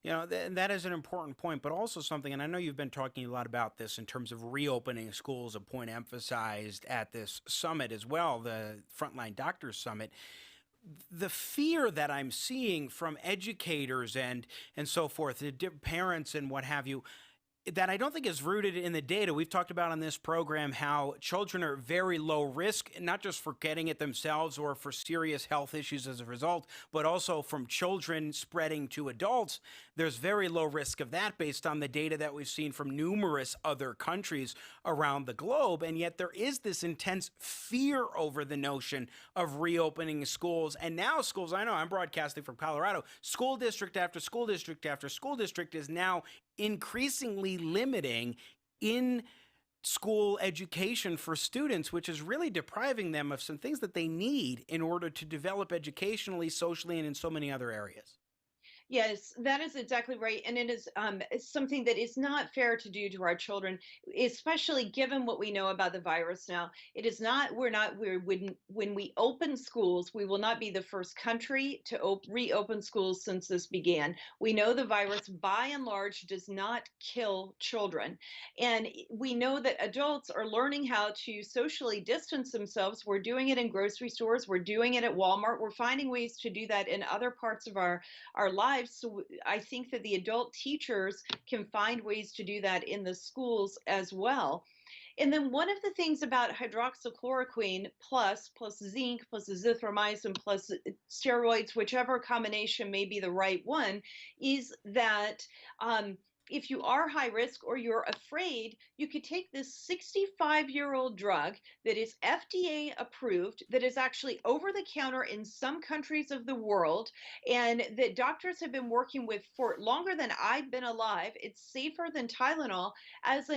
S4: You know, that is an important point, but also something, and I know you've been talking a lot about this in terms of reopening schools, a point emphasized at this summit as well, the Frontline Doctors Summit. the fear that I'm seeing from educators and so forth, the parents and what have you, that I don't think is rooted in the data. We've talked about on this program how children are very low risk, not just for getting it themselves or for serious health issues as a result, but also from children spreading to adults. There's very low risk of that based on the data that we've seen from numerous other countries around the globe. And yet there is this intense fear over the notion of reopening schools. And now schools, I know I'm broadcasting from Colorado, school district after school district after school district is now increasingly limiting in school education for students, which is really depriving them of some things that they need in order to develop educationally, socially, and in so many other areas.
S22: Yes, that is exactly right. And it is something that is not fair to do to our children, especially given what we know about the virus now. It is not, when we open schools, we will not be the first country to reopen schools since this began. We know the virus, by and large, does not kill children. And we know that adults are learning how to socially distance themselves. We're doing it in grocery stores. We're doing it at Walmart. We're finding ways to do that in other parts of our lives. So I think that the adult teachers can find ways to do that in the schools as well. And then one of the things about hydroxychloroquine plus zinc plus azithromycin plus steroids, whichever combination may be the right one, is that if you are high risk or you're afraid, you could take this 65-year-old drug that is FDA approved, that is actually over the counter in some countries of the world, and that doctors have been working with for longer than I've been alive. It's safer than Tylenol as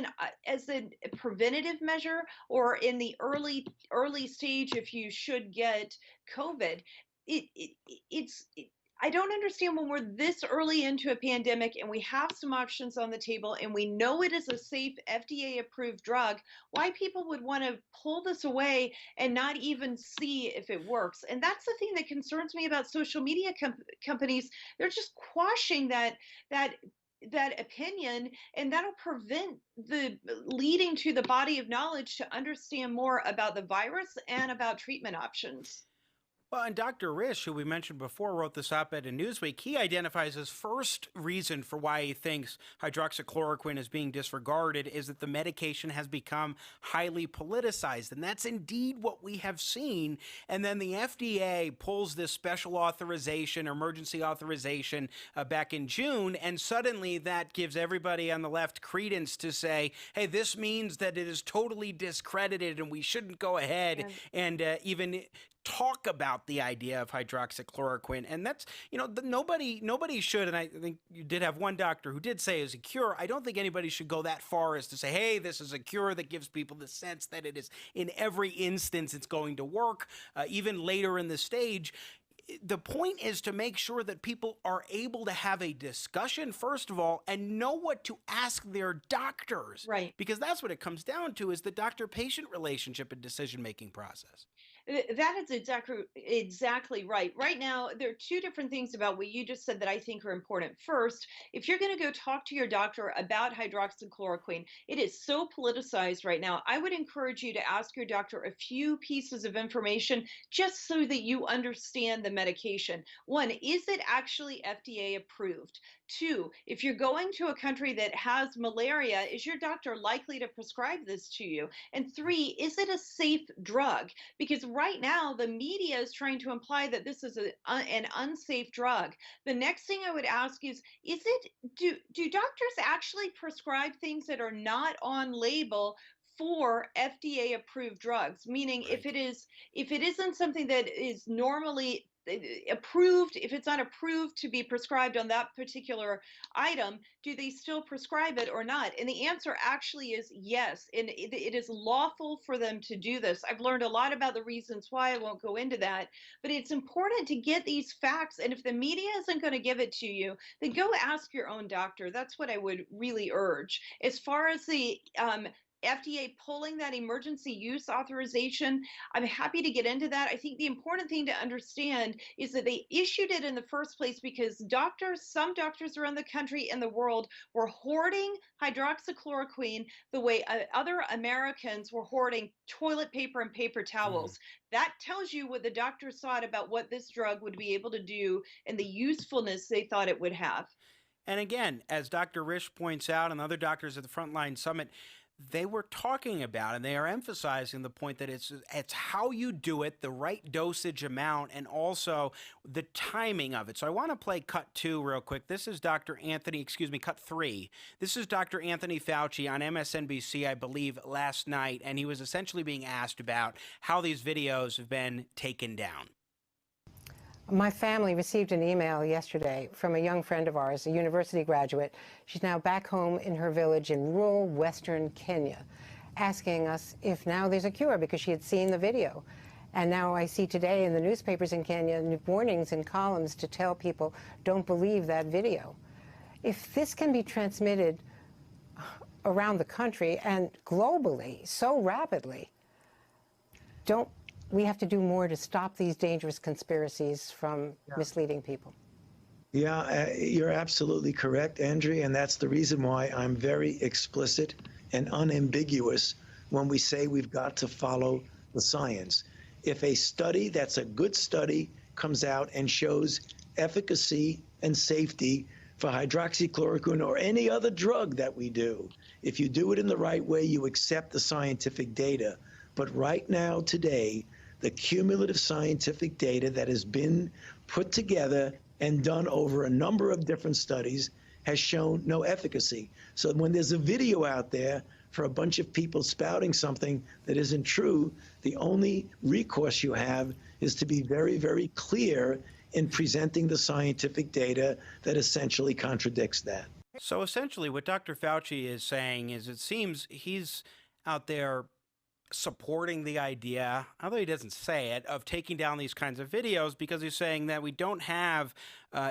S22: a preventative measure, or in the early stage if you should get COVID. I don't understand, when we're this early into a pandemic and we have some options on the table and we know it is a safe FDA approved drug, why people would want to pull this away and not even see if it works. And that's the thing that concerns me about social media companies. They're just quashing that opinion, and that'll prevent the leading to the body of knowledge to understand more about the virus and about treatment options.
S4: Well, and Dr. Risch, who we mentioned before, wrote this op-ed in Newsweek. He identifies his first reason for why he thinks hydroxychloroquine is being disregarded is that the medication has become highly politicized. And that's indeed what we have seen. And then the FDA pulls this special authorization, emergency authorization back in June. And suddenly that gives everybody on the left credence to say, hey, this means that it is totally discredited and we shouldn't go ahead and even talk about the idea of hydroxychloroquine. And that's, nobody should, and I think you did have one doctor who did say it's a cure. I don't think anybody should go that far as to say, hey, this is a cure that gives people the sense that it is in every instance it's going to work, even later in the stage. The point is to make sure that people are able to have a discussion, first of all, and know what to ask their doctors.
S22: Right.
S4: Because that's what it comes down to, is the doctor-patient relationship and decision-making process.
S22: That is exactly right. Right now, there are two different things about what you just said that I think are important. First, if you're going to go talk to your doctor about hydroxychloroquine, it is so politicized right now. I would encourage you to ask your doctor a few pieces of information just so that you understand the medication. One, is it actually FDA approved? Two, if you're going to a country that has malaria, is your doctor likely to prescribe this to you? And three, is it a safe drug? Because right now, the media is trying to imply that this is an unsafe drug. The next thing I would ask is do doctors actually prescribe things that are not on label for FDA approved drugs? Meaning, if it isn't something that is normally approved, if it's not approved to be prescribed on that particular item, do they still prescribe it or not? And the answer actually is yes. And it is lawful for them to do this. I've learned a lot about the reasons why. I won't go into that, but it's important to get these facts. And if the media isn't going to give it to you, then go ask your own doctor. That's what I would really urge. As far as the FDA pulling that emergency use authorization. I'm happy to get into that. I think the important thing to understand is that they issued it in the first place because some doctors around the country and the world were hoarding hydroxychloroquine the way other Americans were hoarding toilet paper and paper towels. That tells you what the doctors thought about what this drug would be able to do and the usefulness they thought it would have.
S4: And again, as Dr. Risch points out and other doctors at the Frontline Summit, they were talking about, and they are emphasizing the point that it's how you do it, the right dosage amount, and also the timing of it. So I want to play cut 2 real quick. This is cut 3. This is Dr. Anthony Fauci on MSNBC, I believe, last night, and he was essentially being asked about how these videos have been taken down.
S5: My family received an email yesterday from a young friend of ours, a university graduate. She's now back home in her village in rural western Kenya, asking us if now there's a cure because she had seen the video. And now I see today in the newspapers in Kenya warnings and columns to tell people, don't believe that video. If this can be transmitted around the country and globally so rapidly, we have to do more to stop these dangerous conspiracies from misleading people.
S6: Yeah, you're absolutely correct, Andrea, and that's the reason why I'm very explicit and unambiguous when we say we've got to follow the science. If a study that's a good study comes out and shows efficacy and safety for hydroxychloroquine or any other drug that we do, if you do it in the right way, you accept the scientific data. But right now, today, the cumulative scientific data that has been put together and done over a number of different studies has shown no efficacy. So when there's a video out there for a bunch of people spouting something that isn't true, the only recourse you have is to be very, very clear in presenting the scientific data that essentially contradicts that.
S4: So essentially what Dr. Fauci is saying is it seems he's out there supporting the idea, although he doesn't say it, of taking down these kinds of videos because he's saying that we don't have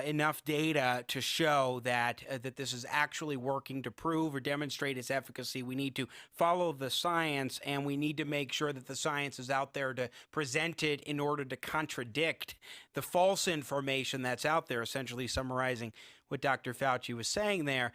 S4: enough data to show that this is actually working to prove or demonstrate its efficacy. We need to follow the science, and we need to make sure that the science is out there to present it in order to contradict the false information that's out there, essentially summarizing what Dr. Fauci was saying there.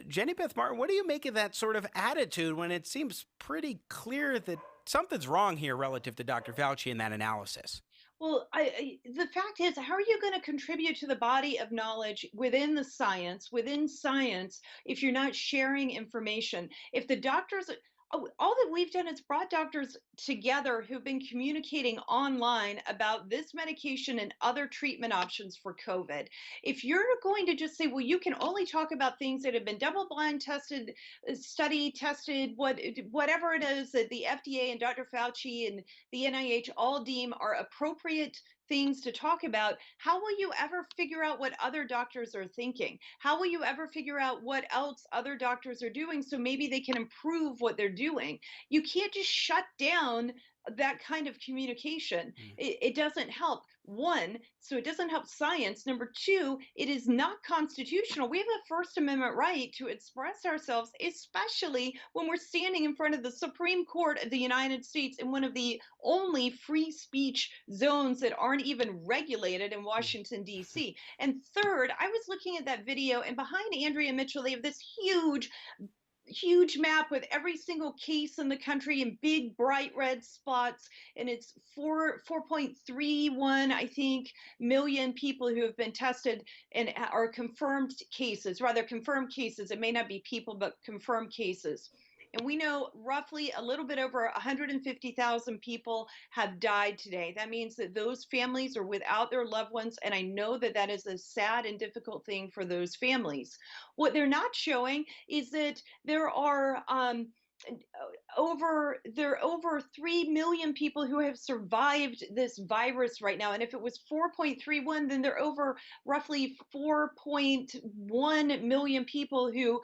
S4: Jenny Beth Martin, what do you make of that sort of attitude when it seems pretty clear that something's wrong here relative to Dr. Fauci in that analysis?
S22: Well, the fact is, how are you going to contribute to the body of knowledge within science, if you're not sharing information? If the doctors... all that we've done is brought doctors together who've been communicating online about this medication and other treatment options for COVID. If you're going to just say, well, you can only talk about things that have been double-blind tested, study tested, whatever it is that the FDA and Dr. Fauci and the NIH all deem are appropriate things to talk about, how will you ever figure out what other doctors are thinking? How will you ever figure out what else other doctors are doing so maybe they can improve what they're doing? You can't just shut down that kind of communication. It doesn't help. One, so it doesn't help science. Number two, it is not constitutional. We have a First Amendment right to express ourselves, especially when we're standing in front of the Supreme Court of the United States in one of the only free speech zones that aren't even regulated in Washington, D.C. And third, I was looking at that video, and behind Andrea Mitchell, they have this huge map with every single case in the country in big bright red spots, and it's 4.31 I think million people who have been tested and are confirmed cases. It may not be people, but confirmed cases. And we know roughly a little bit over 150,000 people have died today. That means that those families are without their loved ones. And I know that that is a sad and difficult thing for those families. What they're not showing is that there are over 3 million people who have survived this virus right now. And if it was 4.31, then there are over roughly 4.1 million people who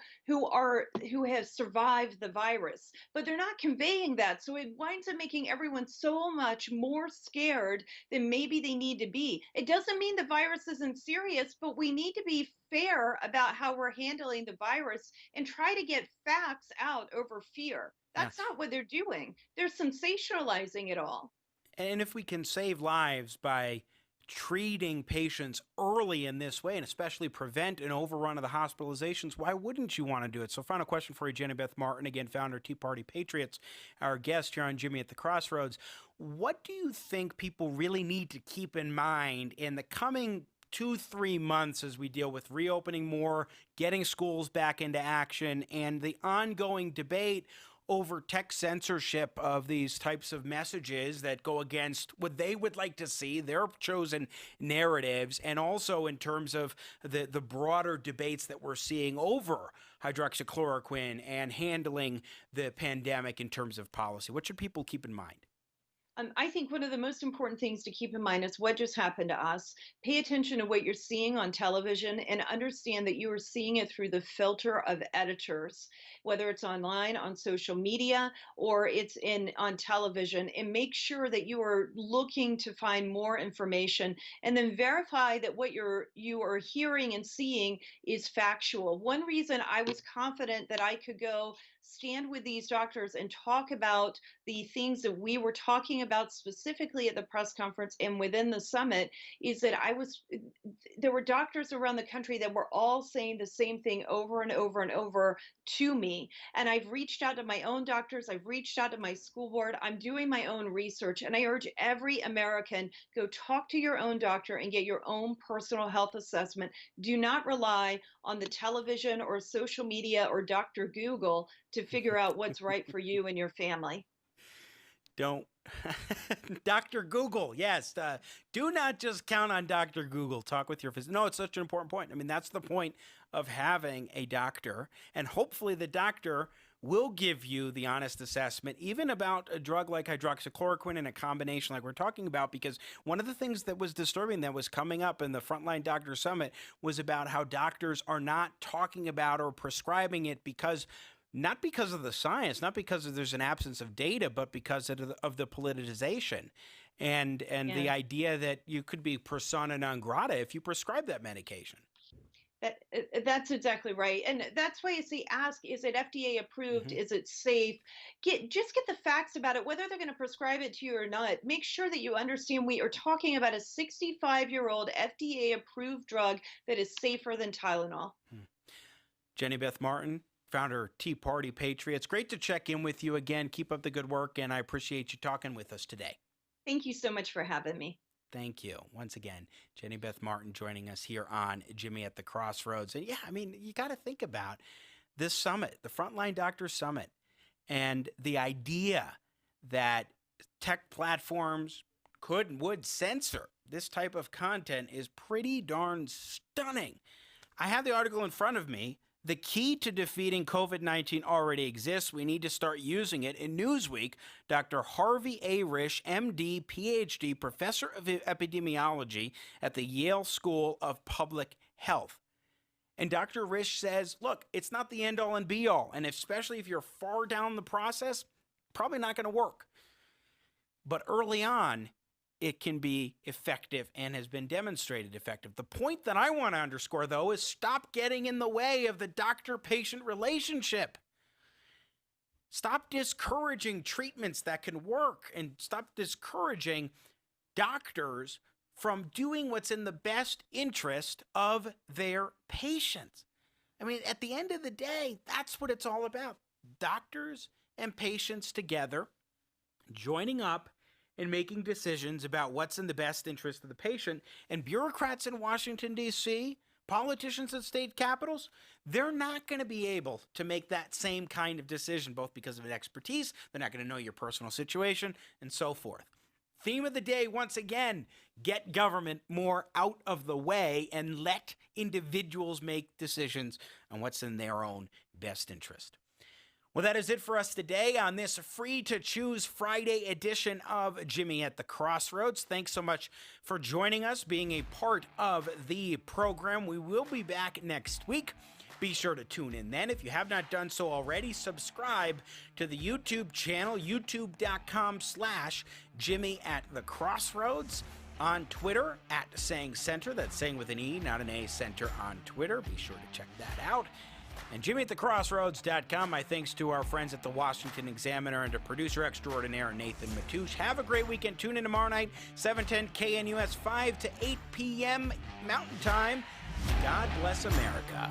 S22: have survived the virus. But they're not conveying that. So it winds up making everyone so much more scared than maybe they need to be. It doesn't mean the virus isn't serious, but we need to be fair about how we're handling the virus and try to get facts out over fear. That's not what they're doing. They're sensationalizing it all.
S4: And if we can save lives by treating patients early in this way, and especially prevent an overrun of the hospitalizations, why wouldn't you want to do it? So final question for you, Jenny Beth Martin, again, founder of Tea Party Patriots, our guest here on Jimmy at the Crossroads. What do you think people really need to keep in mind in the coming 2-3 months as we deal with reopening more, getting schools back into action, and the ongoing debate over tech censorship of these types of messages that go against what they would like to see, their chosen narratives, and also in terms of the broader debates that we're seeing over hydroxychloroquine and handling the pandemic in terms of policy? What should people keep in mind?
S22: I think one of the most important things to keep in mind is what just happened to us. Pay attention to what you're seeing on television and understand that you are seeing it through the filter of editors, whether it's online, on social media, or it's on television. And make sure that you are looking to find more information, and then verify that what you are hearing and seeing is factual. One reason I was confident that I could go stand with these doctors and talk about the things that we were talking about specifically at the press conference and within the summit is that there were doctors around the country that were all saying the same thing over and over and over to me. And I've reached out to my own doctors. I've reached out to my school board. I'm doing my own research. And I urge every American, go talk to your own doctor and get your own personal health assessment. Do not rely on the television or social media or Dr. Google to figure out what's right for you and your family.
S4: Don't. Dr. Google, yes. Do not just count on Dr. Google. Talk with your physician. No, it's such an important point. I mean, that's the point of having a doctor. And hopefully the doctor will give you the honest assessment, even about a drug like hydroxychloroquine and a combination like we're talking about, because one of the things that was disturbing that was coming up in the Frontline Doctors Summit was about how doctors are not talking about or prescribing it not because of the science, not because there's an absence of data, but because of the politicization and the idea that you could be persona non grata if you prescribe that medication.
S22: That's exactly right. And that's why I say ask, is it FDA approved? Mm-hmm. Is it safe? Just get the facts about it, whether they're going to prescribe it to you or not. Make sure that you understand we are talking about a 65-year-old FDA approved drug that is safer than Tylenol.
S4: Jenny Beth Martin, founder of Tea Party Patriots. Great to check in with you again. Keep up the good work, and I appreciate you talking with us today.
S22: Thank you so much for having me.
S4: Thank you. Once again, Jenny Beth Martin joining us here on Jimmy at the Crossroads. And yeah, I mean, you got to think about this summit, the Frontline Doctors Summit, and the idea that tech platforms could and would censor this type of content is pretty darn stunning. I have the article in front of me. The key to defeating COVID-19 already exists. We need to start using it. In Newsweek, Dr. Harvey A. Risch, MD, PhD, professor of epidemiology at the Yale School of Public Health. And Dr. Risch says, look, it's not the end-all and be-all. And especially if you're far down the process, probably not going to work. But early on, it can be effective and has been demonstrated effective. The point that I want to underscore, though, is stop getting in the way of the doctor-patient relationship. Stop discouraging treatments that can work, and stop discouraging doctors from doing what's in the best interest of their patients. I mean, at the end of the day, that's what it's all about. Doctors and patients together, joining up and making decisions about what's in the best interest of the patient. And bureaucrats in Washington, D.C., politicians at state capitals, they're not going to be able to make that same kind of decision, both because of expertise, they're not going to know your personal situation, and so forth. Theme of the day, once again, get government more out of the way and let individuals make decisions on what's in their own best interest. Well, that is it for us today on this Free to Choose Friday edition of Jimmy at the Crossroads. Thanks so much for joining us, being a part of the program. We will be back next week. Be sure to tune in then. If you have not done so already, subscribe to the YouTube channel, youtube.com/Jimmy at the Crossroads. On Twitter, @SangCenter. That's Sang with an E, not an A, Center on Twitter. Be sure to check that out. And Jimmy at thecrossroads.com. My thanks to our friends at the Washington Examiner and to producer extraordinaire Nathan Matoush. Have a great weekend. Tune in tomorrow night, 710 KNUS, 5 to 8 p.m. Mountain Time. God bless America.